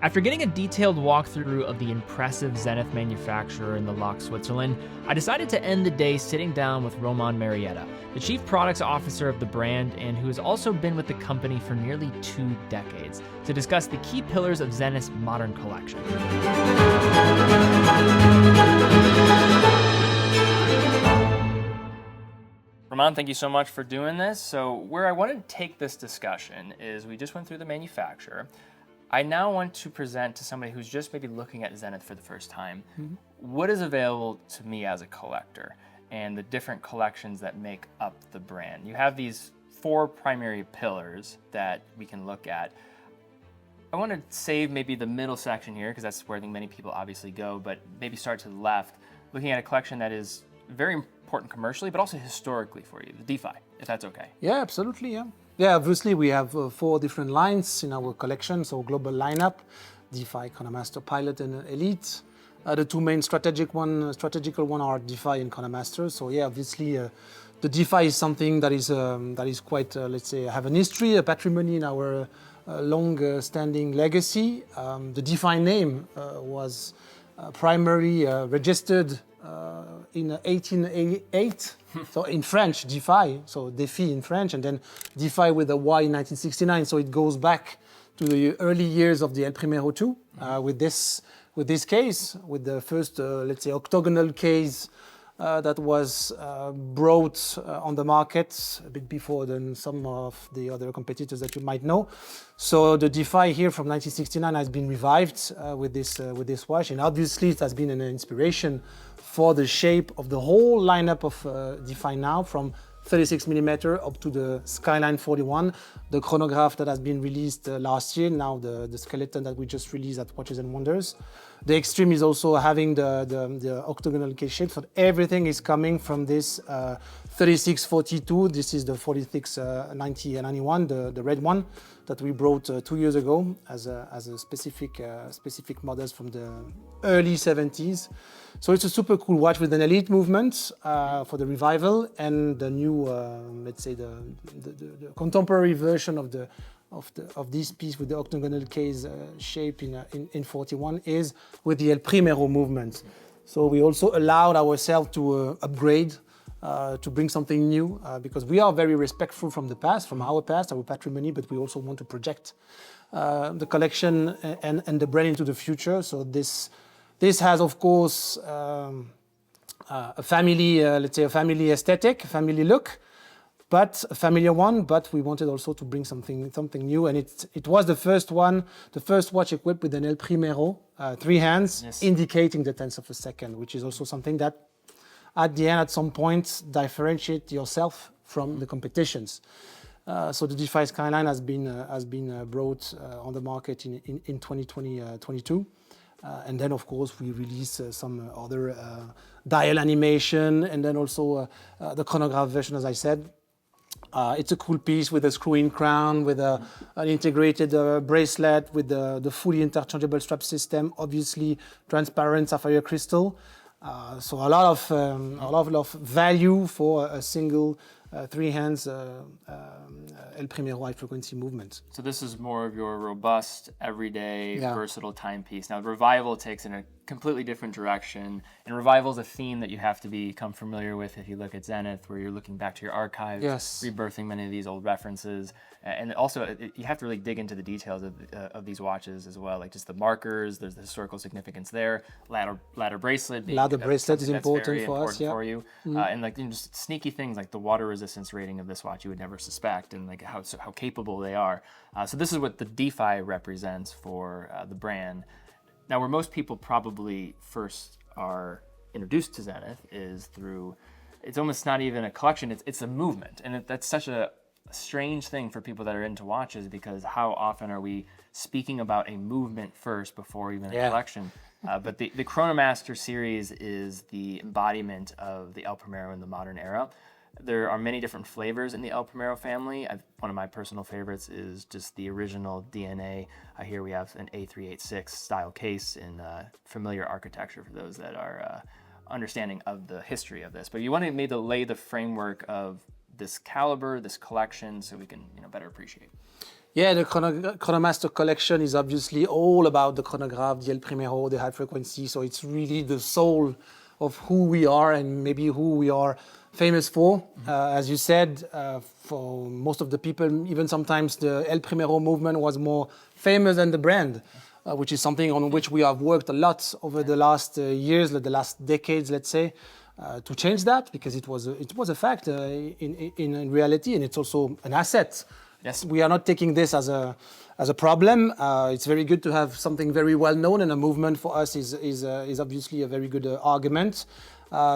After getting a detailed walkthrough of the impressive Zenith manufacturer in the Locle, Switzerland, I decided to end the day sitting down with Romain Marietta, the Chief Products Officer of the brand and who has also been with the company for nearly 2 decades, to discuss the key pillars of Zenith's modern collection. Romain, thank you so much for doing this. So where I want to take this discussion is we just went through the manufacturer. I now want to present to somebody who's just maybe looking at Zenith for the first time, what is available to me as a collector and the different collections that make up the brand. You have these 4 primary pillars that we can look at. I want to save maybe the middle section here because that's where I think many people obviously go, but maybe start to the left, looking at a collection that is very important commercially, but also historically for you, the Defi, if that's okay. Yeah, absolutely, yeah. Yeah, obviously we have 4 different lines in our collection, so global lineup, Defi, Chronomaster, Pilot, and Elite. The 2 main strategical one are Defi and Chronomaster. So yeah, obviously the Defi is something that is quite, let's say, have an history, a patrimony in our long-standing legacy. The Defi name was primarily registered in 1888, so in French, Defi, so Defi in French, and then Defi with a Y in 1969. So it goes back to the early years of the El Primero 2 with this case, with the first, let's say, octagonal case that was brought on the market a bit before than some of the other competitors that you might know. So the Defi here from 1969 has been revived with this watch, and obviously it has been an inspiration for the shape of the whole lineup of Defi now, from 36mm up to the Skyline 41, the chronograph that has been released last year, now the skeleton that we just released at Watches and Wonders. The Extreme is also having the octagonal case shape, so everything is coming from this 3642. This is the 4691, the red one that we brought 2 years ago as a specific models from the early 70s. So it's a super cool watch with an elite movement for the revival, and the new, let's say, the contemporary version of this piece with the octagonal case shape in 41 is with the El Primero movement. So we also allowed ourselves to upgrade, to bring something new, because we are very respectful from the past, from our past, our patrimony, but we also want to project the collection and the brand into the future. So this has, of course, a family, let's say, a family aesthetic, a family look, but a familiar one. But we wanted also to bring something new, and it was the first watch equipped with an El Primero 3 hands, yes, indicating the tenths of a second, which is also something that, at the end, at some point, differentiate yourself from the competitions. So the Defi Skyline has been brought on the market in 2022. And then, of course, we release some other dial animation, and then also the chronograph version, as I said. It's a cool piece with a screw-in crown, with an integrated bracelet, with the fully interchangeable strap system, obviously transparent sapphire crystal. So a lot of value for a single 3 hands El Primero high frequency movement. So this is more of your robust, everyday, versatile timepiece. Now, Revival takes in a completely different direction, and Revival is a theme that you have to become familiar with if you look at Zenith, where you're looking back to your archives, rebirthing many of these old references, and also you have to really dig into the details of these watches as well, like just the markers. There's the historical significance there. Ladder bracelet. Ladder bracelet is important for us, for you, and like just sneaky things like the water resistance rating of this watch you would never suspect, and like how capable they are. So this is what the Defi represents for the brand. Now, where most people probably first are introduced to Zenith is through, it's almost not even a collection, it's a movement. And that's such a strange thing for people that are into watches, because how often are we speaking about a movement first before even a collection? But the Chronomaster series is the embodiment of the El Primero in the modern era. There are many different flavors in the El Primero family. One of my personal favorites is just the original DNA. Here we have an A386 style case in familiar architecture for those that are understanding of the history of this. But you wanted me to lay the framework of this caliber, this collection, so we can better appreciate. Yeah, the Chronomaster collection is obviously all about the chronograph, the El Primero, the high frequency. So it's really the soul of who we are and maybe who we are famous for. As you said, for most of the people, even sometimes the El Primero movement was more famous than the brand, which is something on which we have worked a lot over the last years, the last decades, let's say. To change that, because it was a fact in reality, and it's also an asset. Yes. We are not taking this as a problem. It's very good to have something very well known, and a movement for us is obviously a very good argument.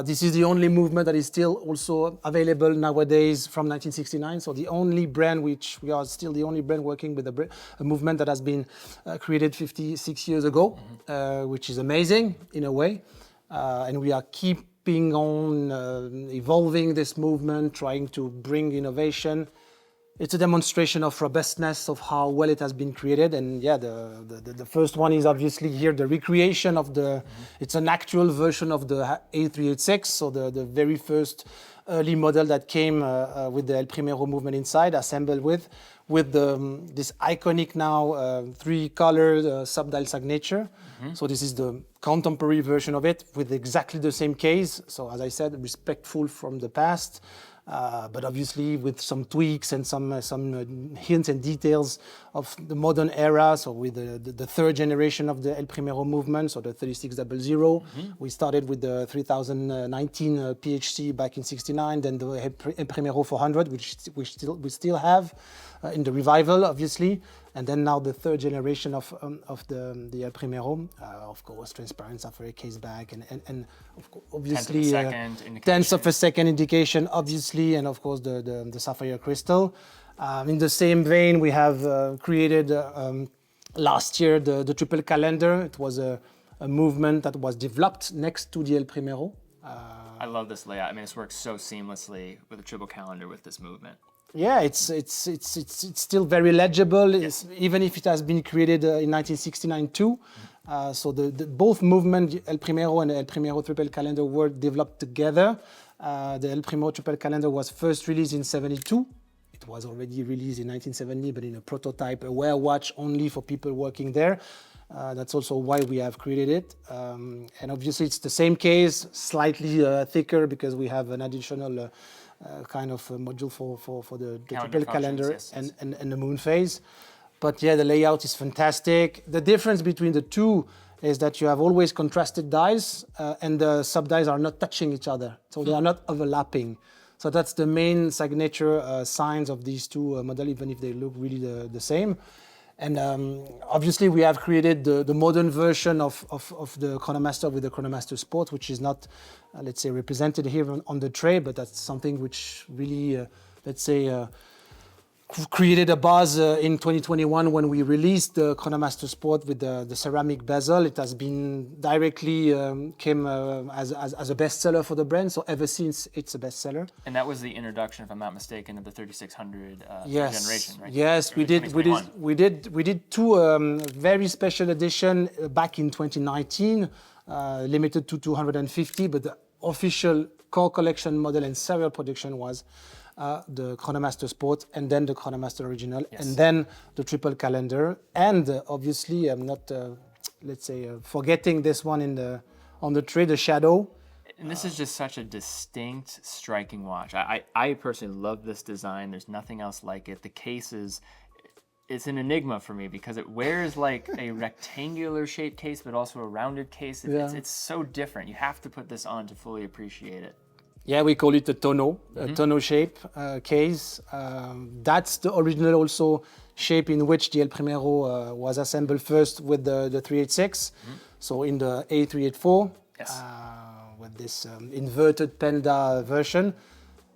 This is the only movement that is still also available nowadays from 1969. So the only brand which we are still the only brand working with a movement that has been created 56 years ago, which is amazing in a way, and we are keeping on evolving this movement, trying to bring innovation. It's a demonstration of robustness of how well it has been created, and yeah, the first one is obviously here the recreation of the. It's an actual version of the A386, so the very first early model that came with the El Primero movement inside, assembled with this iconic now three-color subdial signature. So this is the contemporary version of it with exactly the same case. So as I said, respectful from the past. But obviously with some tweaks and some hints and details of the modern era. So with the third generation of the El Primero movement, so the 3600, we started with the 3019 PHC back in '69, then the El Primero 400, which we still have in the revival, obviously, and then now the third generation of the El Primero, of course, transparent Sapphire case back, and obviously tenths of a second indication, obviously, and of course the Sapphire crystal. In the same vein, we have created last year the triple calendar. It was a movement that was developed next to the El Primero. I love this layout. I mean, this works so seamlessly with a triple calendar with this movement. Yeah, it's still very legible, even if it has been created in 1969 too. So the both movement, El Primero and El Primero triple calendar, were developed together. The El Primero triple calendar was first released in '72. It was already released in 1970, but in a prototype, a wear watch only for people working there. That's also why we have created it. And obviously it's the same case, slightly thicker, because we have an additional kind of module for the triple calendar and the moon phase. But yeah, the layout is fantastic. The difference between the two is that you have always contrasted dies, and the sub-dies are not touching each other. So they are not overlapping. So that's the main signature signs of these two models, even if they look really the same. And obviously we have created the modern version of the Chronomaster with the Chronomaster Sport, which is not, let's say, represented here on the tray, but that's something which really, let's say, created a buzz in 2021 when we released the Chronomaster Sport with the ceramic bezel. It has been directly came as a bestseller for the brand. So ever since, it's a bestseller. And that was the introduction, if I'm not mistaken, of the 3600 generation, right? Yes, we did two very special edition back in 2019, limited to 250. But the official core collection model and serial production was the Chronomaster Sport, and then the Chronomaster Original, and then the triple calendar, and obviously I'm not, let's say, forgetting this one on the tray, the Shadow. And this is just such a distinct, striking watch. I personally love this design. There's nothing else like it. The case it's an enigma for me because it wears like a rectangular shaped case, but also a rounded case. It's so different. You have to put this on to fully appreciate it. Yeah, we call it a tonneau, tonneau shape case. That's the original also shape in which the El Primero was assembled first with the 386. So in the A384, with this inverted Panda version.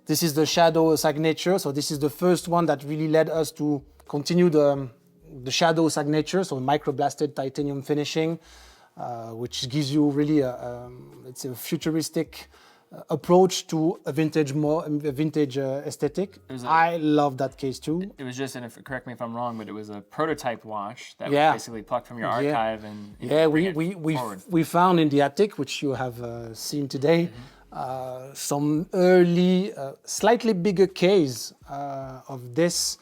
This is the Shadow signature. So this is the first one that really led us to continue the Shadow signature, so microblasted titanium finishing, which gives you really let's say a futuristic approach to a vintage aesthetic. I love that case too. It was just, and correct me if I'm wrong, but it was a prototype watch that was basically plucked from your archive and we found in the attic, which you have seen today, some early, slightly bigger case of this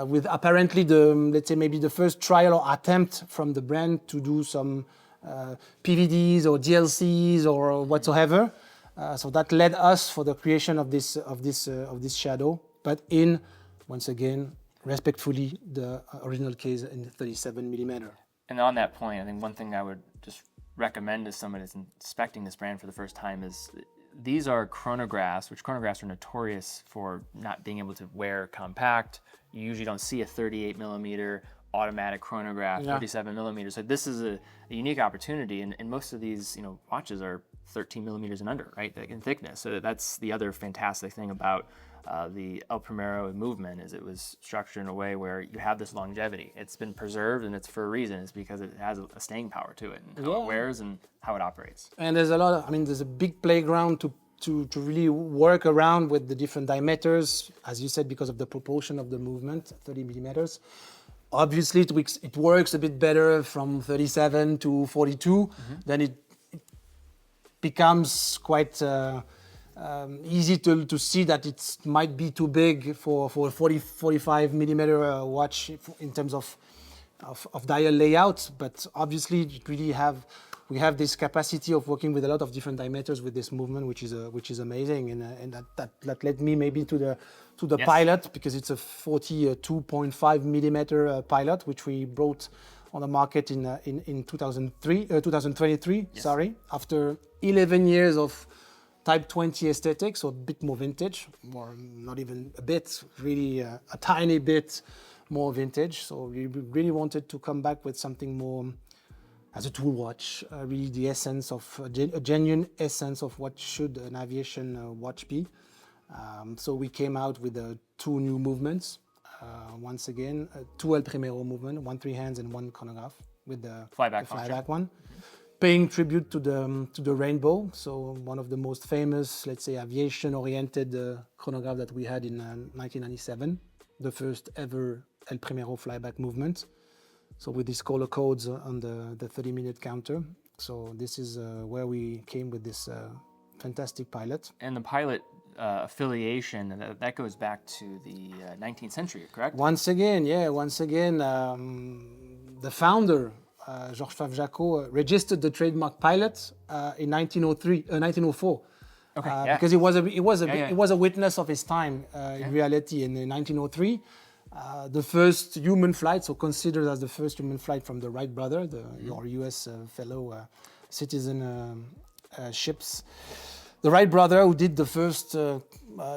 with apparently let's say maybe the first trial or attempt from the brand to do some PVDs or DLCs or whatsoever. So that led us for the creation of this shadow, but once again, respectfully, the original case in 37 millimeter. And on that point, I think one thing I would just recommend to someone that's inspecting this brand for the first time is these are chronographs, which chronographs are notorious for not being able to wear compact. You usually don't see a 38 millimeter automatic chronograph, 37 millimeters. So this is a unique opportunity, and most of these watches are 13 millimeters and under, right, in thickness. So that's the other fantastic thing about the El Primero movement, is it was structured in a way where you have this longevity. It's been preserved, and it's for a reason. It's because it has a staying power to it, and how it wears and how it operates. And there's there's a big playground to really work around with the different diameters, as you said, because of the proportion of the movement, 30 millimeters. Obviously, it works a bit better from 37 to 42. Then it becomes quite easy to see that it might be too big for a 45 millimeter watch in terms of dial layout. But obviously, we have this capacity of working with a lot of different diameters with this movement, which is amazing, and that led me maybe to the pilot, because it's a 42.5 millimeter pilot, which we brought on the market in 2023. Yes. Sorry, after 11 years of Type 20 aesthetic, so a bit more vintage, or not even a bit, really a tiny bit more vintage. So we really wanted to come back with something more as a tool watch, really the essence of a genuine essence of what should an aviation watch be. So we came out with two new movements. Once again, two El Primero movement, one three hands and one chronograph with the flyback one, paying tribute to the Rainbow. So one of the most famous, let's say, aviation-oriented chronograph that we had in 1997, the first ever El Primero flyback movement. So with these color codes on the 30-minute counter. So this is where we came with this fantastic pilot. And the pilot affiliation, that goes back to the 19th century, correct? Once again, the founder, Georges Favre-Jacot, registered the trademark pilot in 1904. Okay, because it was a witness of his time in reality. In 1903, the first human flight, so considered as the first human flight from the Wright brother, your U.S. fellow citizen ships. The Wright brother, who did the first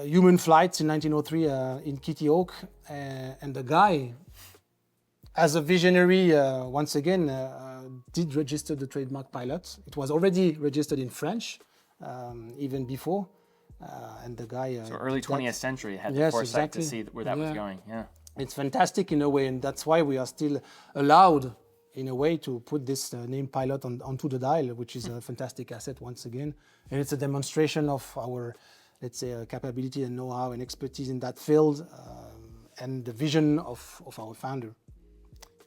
human flights in 1903 in Kitty Hawk, and the guy, as a visionary, once again, did register the trademark pilot. It was already registered in French, even before, and the guy. So early 20th century had the foresight to see where that was going. Yeah, it's fantastic in a way, and that's why we are still allowed, in a way, to put this name pilot onto the dial, which is a fantastic asset once again. And it's a demonstration of our, let's say, capability and know-how and expertise in that field, and the vision of our founder.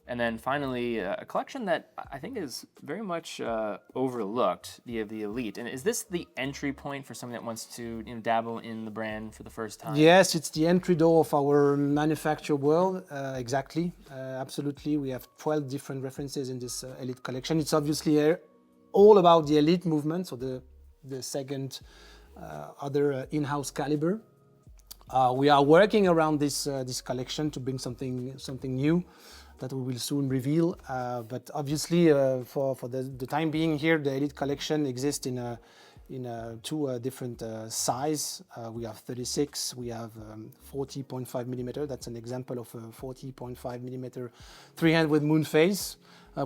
And then finally, a collection that I think is very much overlooked, the Elite. And is this the entry point for someone that wants to dabble in the brand for the first time? Yes, it's the entry door of our manufacture world, exactly. Absolutely, we have 12 different references in this Elite collection. It's obviously all about the Elite movement, so the second other in-house caliber. We are working around this collection to bring something new that we will soon reveal. But obviously, for the time being here, the Elite collection exists in two different size. We have 36, we have 40.5 millimeter. That's an example of a 40.5 millimeter three-hand with moon phase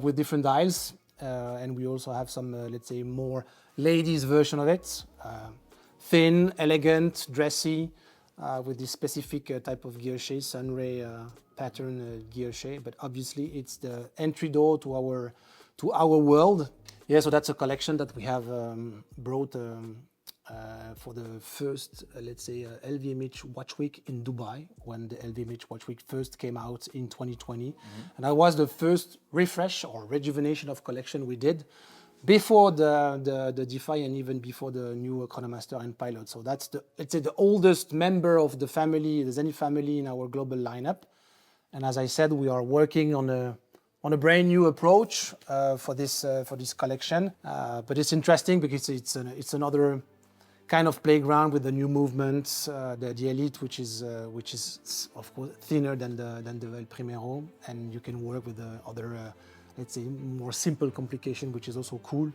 with different dials. And we also have some, let's say, more ladies version of it. Thin, elegant, dressy, with this specific type of guilloche, sunray pattern guilloche. But obviously, it's the entry door to our world. Yeah, so that's a collection that we have brought for the first, let's say, LVMH Watch Week in Dubai, when the LVMH Watch Week first came out in 2020. Mm-hmm. And that was the first refresh or rejuvenation of collection we did before the Defi and even before the new Chronomaster and Pilot. So that's let's say, the oldest member of the family, the Zenith family in our global lineup. And as I said, we are working on a brand new approach for this collection. But it's interesting because it's another kind of playground with the new movements, the Elite, which is of course thinner than the El Primero, and you can work with the other, let's say, more simple complication, which is also cool.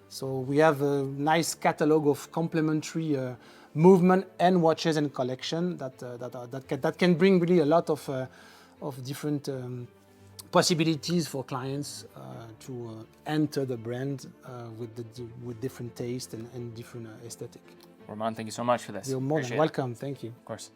So we have a nice catalog of complementary movement and watches and collection that can bring really a lot of different possibilities for clients to enter the brand with different taste and different aesthetic. Romain, thank you so much for this. You're more than Appreciate it. welcome. Thank you. Of course.